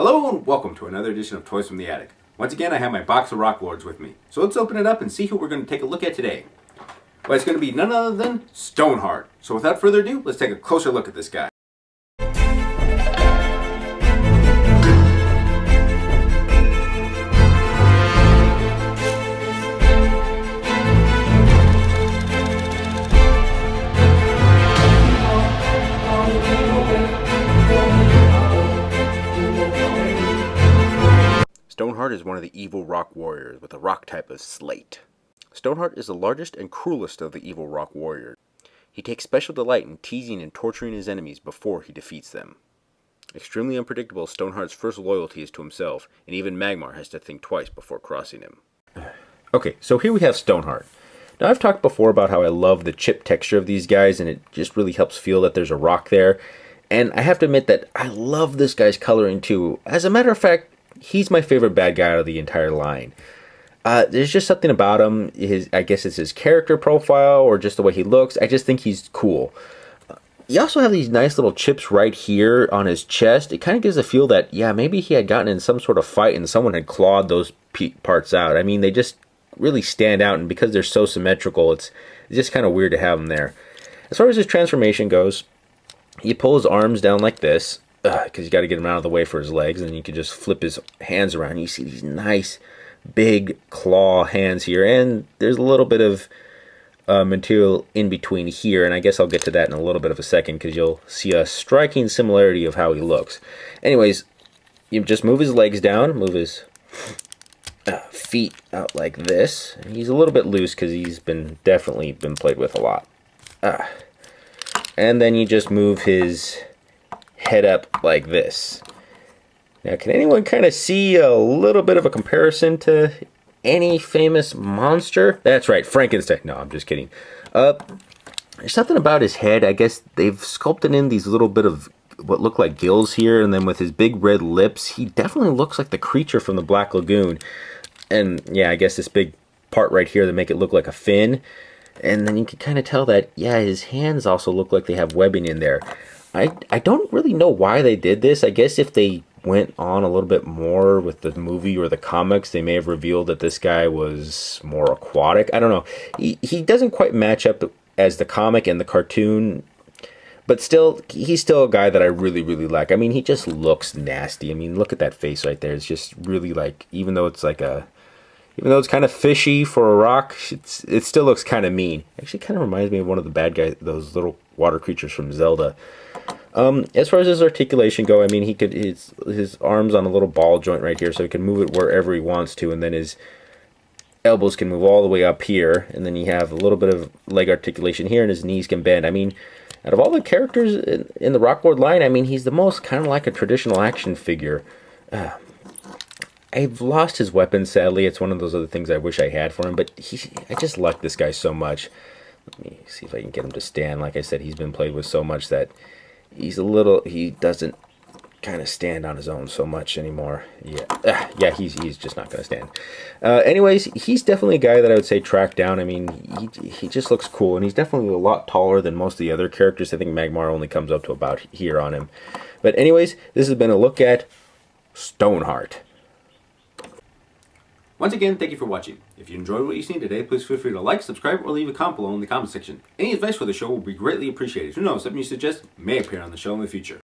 Hello and welcome to another edition of Toys from the Attic. Once again, I have my box of Rock Lords with me. So let's open it up and see who we're going to take a look at today. Well, it's going to be none other than Stoneheart. So without further ado, let's take a closer look at this guy. Stoneheart is one of the evil rock warriors with a rock type of slate. Stoneheart is the largest and cruelest of the evil rock warriors. He takes special delight in teasing and torturing his enemies before he defeats them. Extremely unpredictable, Stoneheart's first loyalty is to himself, and even Magmar has to think twice before crossing him. Okay, so here we have Stoneheart. Now I've talked before about how I love the chip texture of these guys, and it just really helps feel that there's a rock there. And I have to admit that I love this guy's coloring too. As a matter of fact, he's my favorite bad guy out of the entire line. There's just something about him. I guess it's his character profile or just the way he looks. I just think he's cool. You also have these nice little chips right here on his chest. It kind of gives a feel that, yeah, maybe he had gotten in some sort of fight and someone had clawed those parts out. I mean, they just really stand out, and because they're so symmetrical, it's just kind of weird to have them there. As far as his transformation goes, you pull his arms down like this, because you got to get him out of the way for his legs, and then you can just flip his hands around. You see these nice big claw hands here, and there's a little bit of material in between here, and I guess I'll get to that in a little bit of a second because you'll see a striking similarity of how he looks. Anyways, you just move his legs down, move his feet out like this. He's a little bit loose because he's definitely been played with a lot. And then you just move his head up like this. Now, can anyone kind of see a little bit of a comparison to any famous monster? That's right, Frankenstein. No, I'm just kidding. There's something about his head. I guess they've sculpted in these little bit of what look like gills here, and then with his big red lips, he definitely looks like the creature from the Black Lagoon. And yeah, I guess this big part right here that make it look like a fin. And then you can kind of tell that, yeah, his hands also look like they have webbing in there. I don't really know why they did this. I guess if they went on a little bit more with the movie or the comics, they may have revealed that this guy was more aquatic. I don't know. He doesn't quite match up as the comic and the cartoon, but still, he's still a guy that I really, really like. I mean, he just looks nasty. I mean, look at that face right there. It's just really like, even though it's kind of fishy for a rock, it still looks kind of mean. Actually, kind of reminds me of one of the bad guys, those little water creatures from Zelda. As far as his articulation go, I mean, his arms on a little ball joint right here, so he can move it wherever he wants to, and then his elbows can move all the way up here, and then you have a little bit of leg articulation here, and his knees can bend. I mean, out of all the characters in the Rock Lord line, I mean, he's the most kind of like a traditional action figure. I've lost his weapon, sadly. It's one of those other things I wish I had for him, but I just like this guy so much. Let me see if I can get him to stand. Like I said, he's been played with so much that he doesn't kind of stand on his own so much anymore. Yeah, he's just not going to stand. Anyways, he's definitely a guy that I would say track down. I mean, he just looks cool, and he's definitely a lot taller than most of the other characters. I think Magmar only comes up to about here on him. But anyways, this has been a look at Stoneheart. Once again, thank you for watching. If you enjoyed what you've seen today, please feel free to like, subscribe, or leave a comment below in the comment section. Any advice for the show will be greatly appreciated. Who knows, something you suggest may appear on the show in the future.